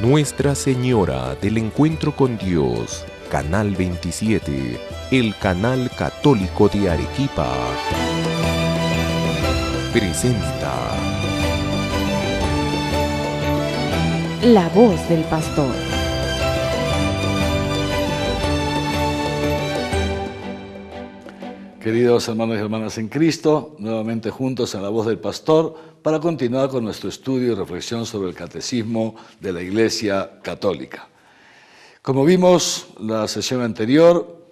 Nuestra Señora del Encuentro con Dios, Canal 27, el canal católico de Arequipa, presenta La Voz del Pastor. Queridos hermanos y hermanas en Cristo, nuevamente juntos en La Voz del Pastor para continuar con nuestro estudio y reflexión sobre el Catecismo de la Iglesia Católica. Como vimos la sesión anterior,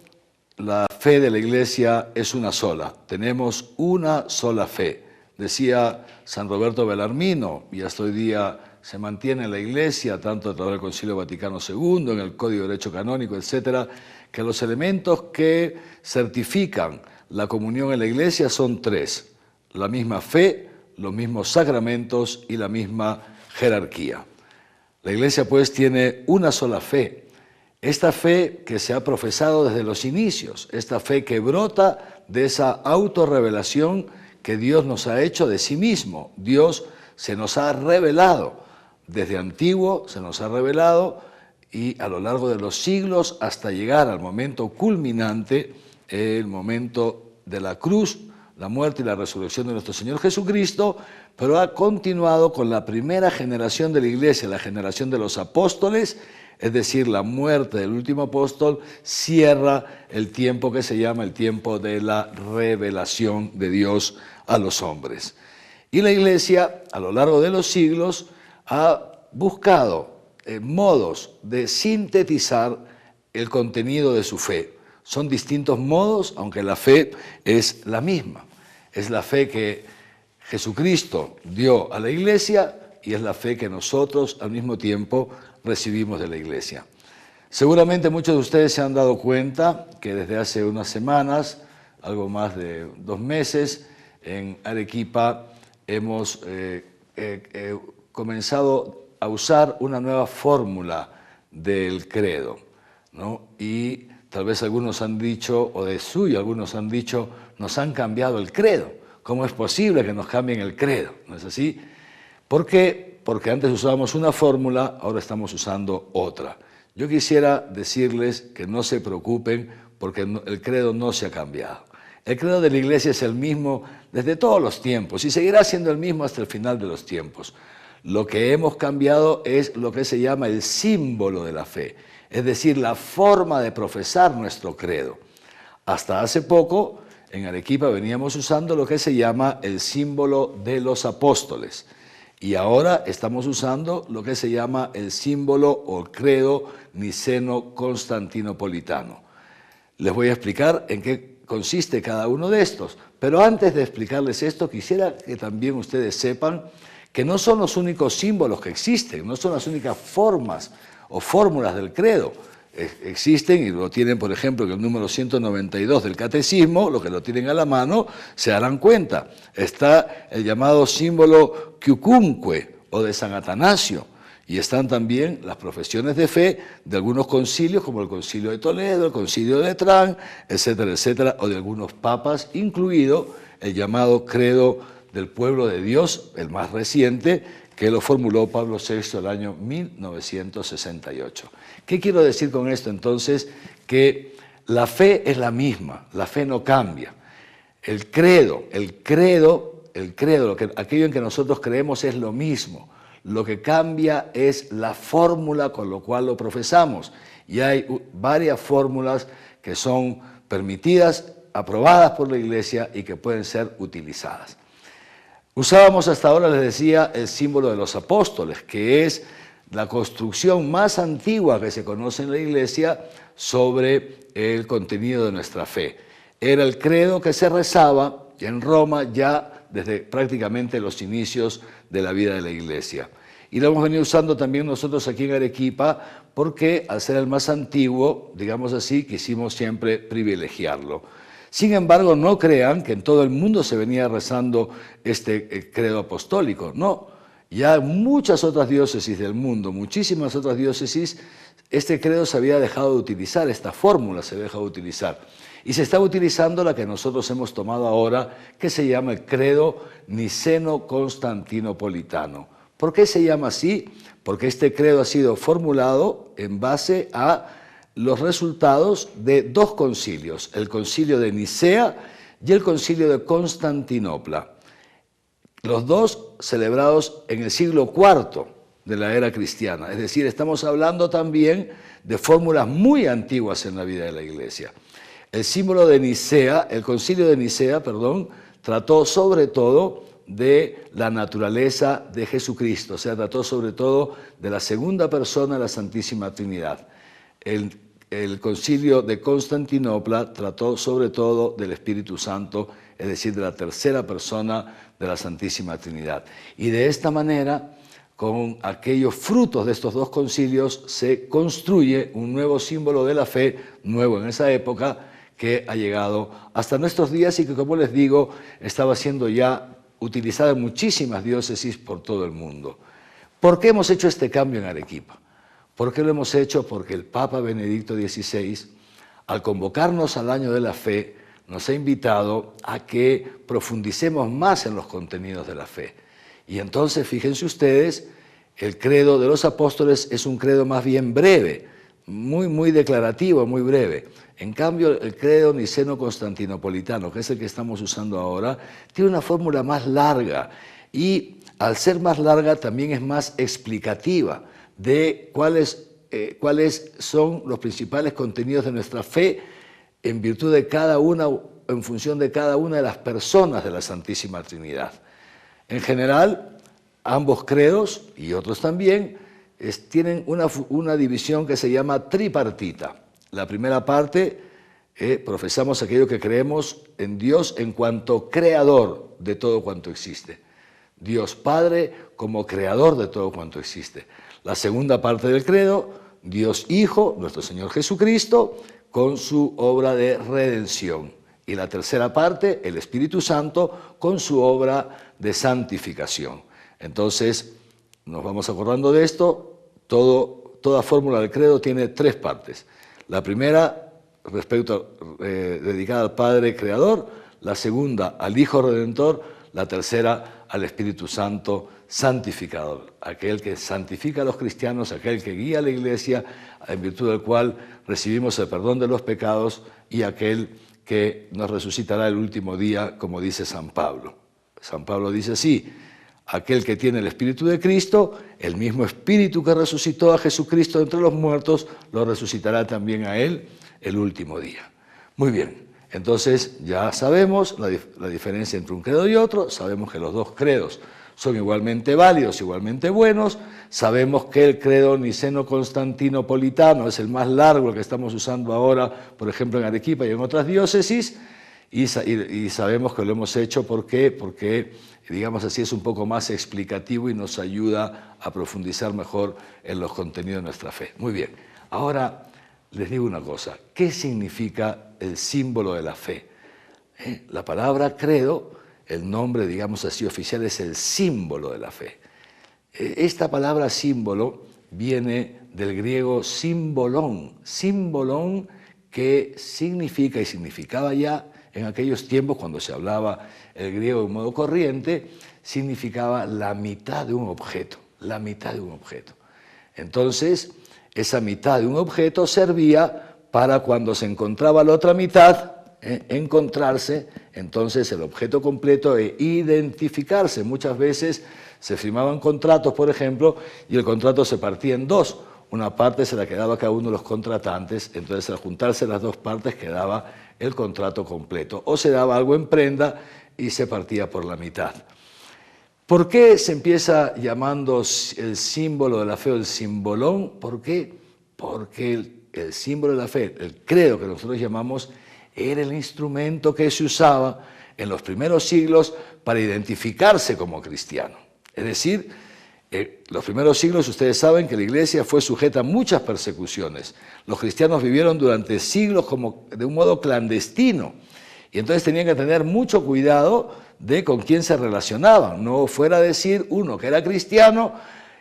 la fe de la Iglesia es una sola, tenemos una sola fe. Decía San Roberto Bellarmino, y hasta hoy día se mantiene en la Iglesia, tanto a través del Concilio Vaticano II, en el Código de Derecho Canónico, etcétera, que los elementos que certifican la comunión en la Iglesia son tres: la misma fe, los mismos sacramentos y la misma jerarquía. La Iglesia pues tiene una sola fe, esta fe que se ha profesado desde los inicios, esta fe que brota de esa autorrevelación que Dios nos ha hecho de sí mismo. Dios se nos ha revelado, desde antiguo se nos ha revelado, y a lo largo de los siglos hasta llegar al momento culminante, el momento de la cruz, la muerte y la resurrección de nuestro Señor Jesucristo, pero ha continuado con la primera generación de la Iglesia, la generación de los apóstoles, es decir, la muerte del último apóstol cierra el tiempo que se llama el tiempo de la revelación de Dios a los hombres. Y la Iglesia, a lo largo de los siglos, ha buscado modos de sintetizar el contenido de su fe. Son distintos modos, aunque la fe es la misma. Es la fe que Jesucristo dio a la Iglesia y es la fe que nosotros al mismo tiempo recibimos de la Iglesia. Seguramente muchos de ustedes se han dado cuenta que desde hace unas semanas, algo más de 2 meses, en Arequipa hemos comenzado a usar una nueva fórmula del credo, ¿no? Y tal vez algunos han dicho, o de suyo algunos han dicho, nos han cambiado el credo. ¿Cómo es posible que nos cambien el credo? ¿No es así? ¿Por qué? Porque antes usábamos una fórmula, ahora estamos usando otra. Yo quisiera decirles que no se preocupen porque el credo no se ha cambiado. El credo de la Iglesia es el mismo desde todos los tiempos y seguirá siendo el mismo hasta el final de los tiempos. Lo que hemos cambiado es lo que se llama el símbolo de la fe, es decir, la forma de profesar nuestro credo. Hasta hace poco, en Arequipa veníamos usando lo que se llama el símbolo de los apóstoles. Y ahora estamos usando lo que se llama el símbolo o credo niceno-constantinopolitano. Les voy a explicar en qué consiste cada uno de estos. Pero antes de explicarles esto, quisiera que también ustedes sepan que no son los únicos símbolos que existen, no son las únicas formas o fórmulas del credo. Existen, y lo tienen, por ejemplo, en el número 192 del Catecismo, los que lo tienen a la mano se darán cuenta. Está el llamado símbolo Quiucunque o de San Atanasio, y están también las profesiones de fe de algunos concilios, como el Concilio de Toledo, el Concilio de Letrán, etcétera, etcétera, o de algunos papas, incluido el llamado credo del pueblo de Dios, el más reciente, que lo formuló Pablo VI el año 1968. ¿Qué quiero decir con esto entonces? Que la fe es la misma, la fe no cambia. El credo, aquello en que nosotros creemos es lo mismo. Lo que cambia es la fórmula con la cual lo profesamos. Y hay varias fórmulas que son permitidas, aprobadas por la Iglesia y que pueden ser utilizadas. Usábamos hasta ahora, les decía, el símbolo de los apóstoles, que es la construcción más antigua que se conoce en la Iglesia sobre el contenido de nuestra fe. Era el credo que se rezaba en Roma ya desde prácticamente los inicios de la vida de la Iglesia. Y lo hemos venido usando también nosotros aquí en Arequipa porque al ser el más antiguo, digamos así, quisimos siempre privilegiarlo. Sin embargo, no crean que en todo el mundo se venía rezando este credo apostólico. No, ya en muchas otras diócesis del mundo, muchísimas otras diócesis, este credo se había dejado de utilizar, esta fórmula se había dejado de utilizar. Y se está utilizando la que nosotros hemos tomado ahora, que se llama el credo niceno-constantinopolitano. ¿Por qué se llama así? Porque este credo ha sido formulado en base a los resultados de dos concilios, el concilio de Nicea y el concilio de Constantinopla, los dos celebrados en el siglo IV de la era cristiana. Es decir, estamos hablando también de fórmulas muy antiguas en la vida de la Iglesia. El símbolo de Nicea, el concilio de Nicea, trató sobre todo de la naturaleza de Jesucristo, o sea, trató sobre todo de la segunda persona de la Santísima Trinidad. El concilio de Constantinopla trató sobre todo del Espíritu Santo, es decir, de la tercera persona de la Santísima Trinidad. Y de esta manera, con aquellos frutos de estos dos concilios, se construye un nuevo símbolo de la fe, nuevo en esa época, que ha llegado hasta nuestros días y que, como les digo, estaba siendo ya utilizada en muchísimas diócesis por todo el mundo. ¿Por qué hemos hecho este cambio en Arequipa? ¿Por qué lo hemos hecho? Porque el Papa Benedicto XVI, al convocarnos al Año de la Fe, nos ha invitado a que profundicemos más en los contenidos de la fe. Y entonces, fíjense ustedes, el credo de los apóstoles es un credo más bien breve, muy declarativo, muy breve. En cambio, el credo niceno-constantinopolitano, que es el que estamos usando ahora, tiene una fórmula más larga y al ser más larga también es más explicativa de cuáles son los principales contenidos de nuestra fe en virtud de cada una, en función de cada una de las personas de la Santísima Trinidad. En general, ambos credos y otros también tienen una división que se llama tripartita. La primera parte, profesamos aquello que creemos en Dios en cuanto creador de todo cuanto existe. Dios Padre como creador de todo cuanto existe. La segunda parte del credo, Dios Hijo, nuestro Señor Jesucristo, con su obra de redención. Y la tercera parte, el Espíritu Santo, con su obra de santificación. Entonces, nos vamos acordando de esto, toda fórmula del credo tiene tres partes. La primera, dedicada al Padre Creador, la segunda al Hijo Redentor, la tercera al Espíritu Santo santificador, aquel que santifica a los cristianos, aquel que guía a la Iglesia, en virtud del cual recibimos el perdón de los pecados, y aquel que nos resucitará el último día, como dice San Pablo. San Pablo dice así: aquel que tiene el Espíritu de Cristo, el mismo Espíritu que resucitó a Jesucristo entre los muertos, lo resucitará también a él el último día. Muy bien, entonces ya sabemos la diferencia entre un credo y otro, sabemos que los dos credos son igualmente válidos, igualmente buenos, sabemos que el credo niceno-constantinopolitano es el más largo, el que estamos usando ahora, por ejemplo, en Arequipa y en otras diócesis, y sabemos que lo hemos hecho porque, digamos así, es un poco más explicativo y nos ayuda a profundizar mejor en los contenidos de nuestra fe. Muy bien, ahora les digo una cosa, ¿qué significa el símbolo de la fe? La palabra credo, el nombre, digamos así, oficial, es el símbolo de la fe. Esta palabra símbolo viene del griego símbolon, que significa y significaba ya en aquellos tiempos, cuando se hablaba el griego de un modo corriente, significaba la mitad de un objeto, la mitad de un objeto. Entonces, esa mitad de un objeto servía para cuando se encontraba la otra mitad, encontrarse entonces el objeto completo e identificarse. Muchas veces se firmaban contratos, por ejemplo, y el contrato se partía en dos. Una parte se la quedaba cada uno de los contratantes, entonces al juntarse las dos partes quedaba el contrato completo. O se daba algo en prenda y se partía por la mitad. ¿Por qué se empieza llamando el símbolo de la fe o el simbolón? ¿Por qué? Porque el símbolo de la fe, el credo que nosotros llamamos, era el instrumento que se usaba en los primeros siglos para identificarse como cristiano. Es decir, los primeros siglos, ustedes saben que la Iglesia fue sujeta a muchas persecuciones. Los cristianos vivieron durante siglos como de un modo clandestino. Y entonces tenían que tener mucho cuidado de con quién se relacionaban. No fuera a decir uno que era cristiano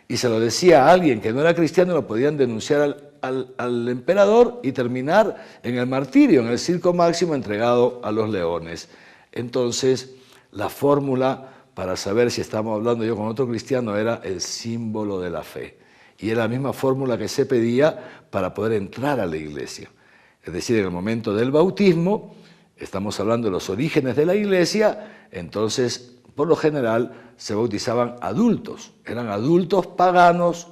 y se lo decía a alguien que no era cristiano, lo podían denunciar al emperador y terminar en el martirio, en el circo máximo, entregado a los leones. Entonces, la fórmula para saber si estamos hablando yo con otro cristiano, era el símbolo de la fe. Y era la misma fórmula que se pedía para poder entrar a la iglesia. Es decir, en el momento del bautismo, estamos hablando de los orígenes de la iglesia, entonces, por lo general, se bautizaban adultos. Eran adultos paganos,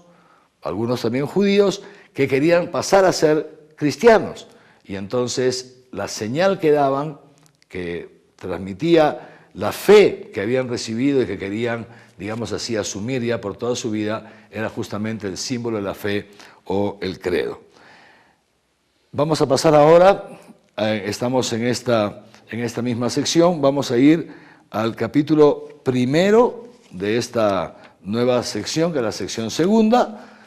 algunos también judíos, que querían pasar a ser cristianos. Y entonces, la señal que daban, que transmitía la fe que habían recibido y que querían, digamos así, asumir ya por toda su vida, era justamente el símbolo de la fe o el credo. Vamos a pasar ahora, estamos en esta misma sección, vamos a ir al capítulo primero de esta nueva sección, que es la sección segunda,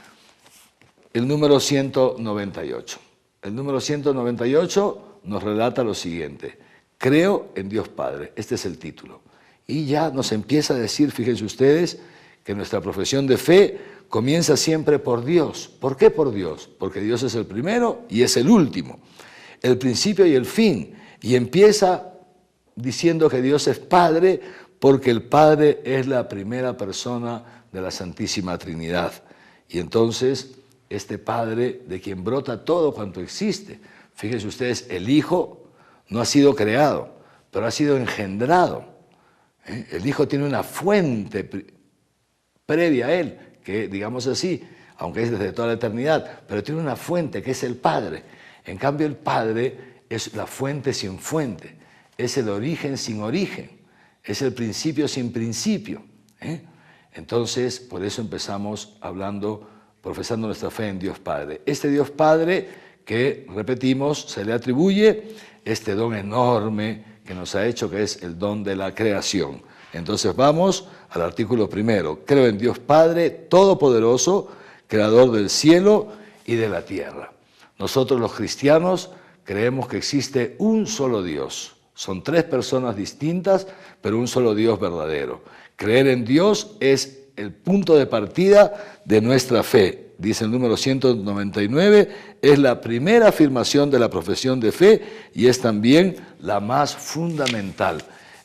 el número 198. El número 198 nos relata lo siguiente: creo en Dios Padre. Este es el título. Y ya nos empieza a decir, fíjense ustedes, que nuestra profesión de fe comienza siempre por Dios. ¿Por qué por Dios? Porque Dios es el primero y es el último, el principio y el fin. Y empieza diciendo que Dios es Padre, porque el Padre es la primera persona de la Santísima Trinidad. Y entonces, este Padre de quien brota todo cuanto existe. Fíjense ustedes, el Hijo no ha sido creado, pero ha sido engendrado. El Hijo tiene una fuente previa a Él, que digamos así, aunque es desde toda la eternidad, pero tiene una fuente que es el Padre. En cambio, el Padre es la fuente sin fuente, es el origen sin origen, es el principio sin principio. Entonces, por eso empezamos profesando nuestra fe en Dios Padre. Este Dios Padre que, repetimos, se le atribuye este don enorme que nos ha hecho, que es el don de la creación. Entonces vamos al artículo primero. Creo en Dios Padre Todopoderoso, Creador del cielo y de la tierra. Nosotros los cristianos creemos que existe un solo Dios. Son tres personas distintas, pero un solo Dios verdadero. Creer en Dios es el punto de partida de nuestra fe. Dice el número 199, es la primera afirmación de la profesión de fe y es también la más fundamental.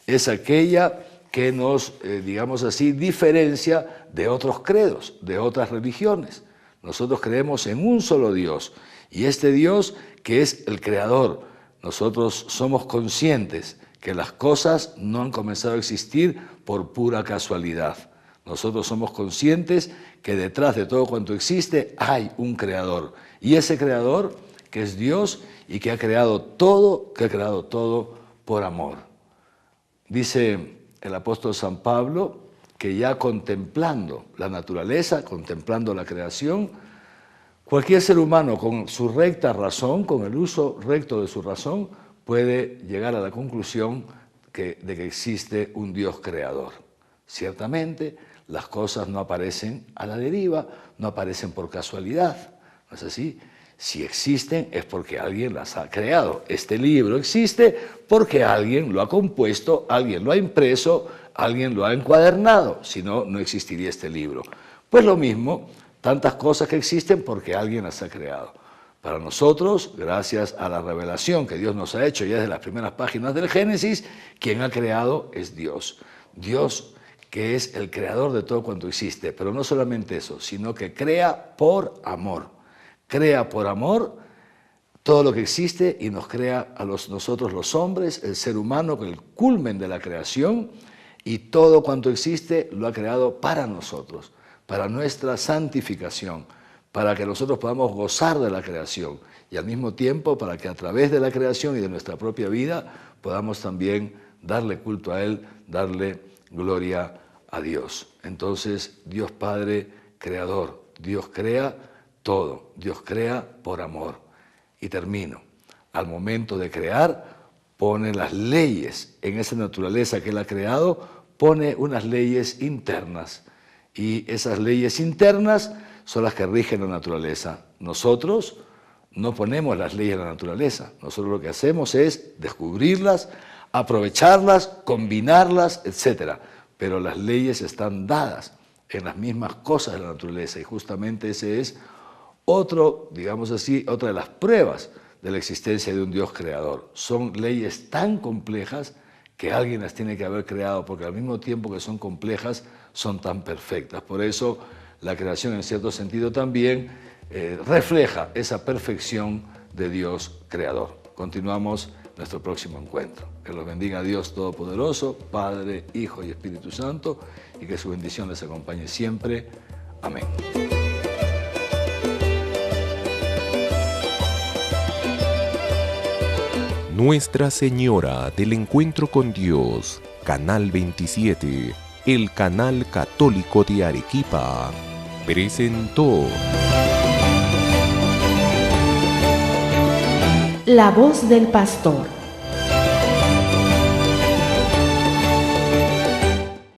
Es aquella que nos, digamos así, diferencia de otros credos, de otras religiones. Nosotros creemos en un solo Dios, y este Dios que es el Creador. Nosotros somos conscientes que las cosas no han comenzado a existir por pura casualidad. Nosotros somos conscientes que detrás de todo cuanto existe hay un Creador, y ese Creador que es Dios y que ha creado todo por amor. Dice el apóstol San Pablo que ya contemplando la naturaleza, contemplando la creación, cualquier ser humano con su recta razón, con el uso recto de su razón, puede llegar a la conclusión de que existe un Dios creador. Ciertamente, las cosas no aparecen a la deriva, no aparecen por casualidad, ¿no es así? Si existen es porque alguien las ha creado. Este libro existe porque alguien lo ha compuesto, alguien lo ha impreso, alguien lo ha encuadernado, si no, no existiría este libro. Pues lo mismo, tantas cosas que existen porque alguien las ha creado. Para nosotros, gracias a la revelación que Dios nos ha hecho ya desde las primeras páginas del Génesis, quien ha creado es Dios. Dios que es el creador de todo cuanto existe, pero no solamente eso, sino que crea por amor. Crea por amor todo lo que existe y nos crea a nosotros los hombres, el ser humano, el culmen de la creación, y todo cuanto existe lo ha creado para nosotros, para nuestra santificación, para que nosotros podamos gozar de la creación y al mismo tiempo para que a través de la creación y de nuestra propia vida podamos también darle culto a Él, darle gloria a Dios. Entonces, Dios Padre Creador, Dios crea todo, Dios crea por amor. Y termino. Al momento de crear, pone las leyes en esa naturaleza que Él ha creado, pone unas leyes internas. Y esas leyes internas son las que rigen la naturaleza. Nosotros no ponemos las leyes de la naturaleza. Nosotros lo que hacemos es descubrirlas, aprovecharlas, combinarlas, etc. Pero las leyes están dadas en las mismas cosas de la naturaleza. Y justamente ese es digamos así, otra de las pruebas de la existencia de un Dios creador. Son leyes tan complejas que alguien las tiene que haber creado, porque al mismo tiempo que son complejas, son tan perfectas. Por eso la creación en cierto sentido también refleja esa perfección de Dios creador. Continuamos nuestro próximo encuentro. Que los bendiga Dios Todopoderoso, Padre, Hijo y Espíritu Santo, y que su bendición les acompañe siempre. Amén. Nuestra Señora del Encuentro con Dios, Canal 27, el canal católico de Arequipa, presentó La voz del pastor.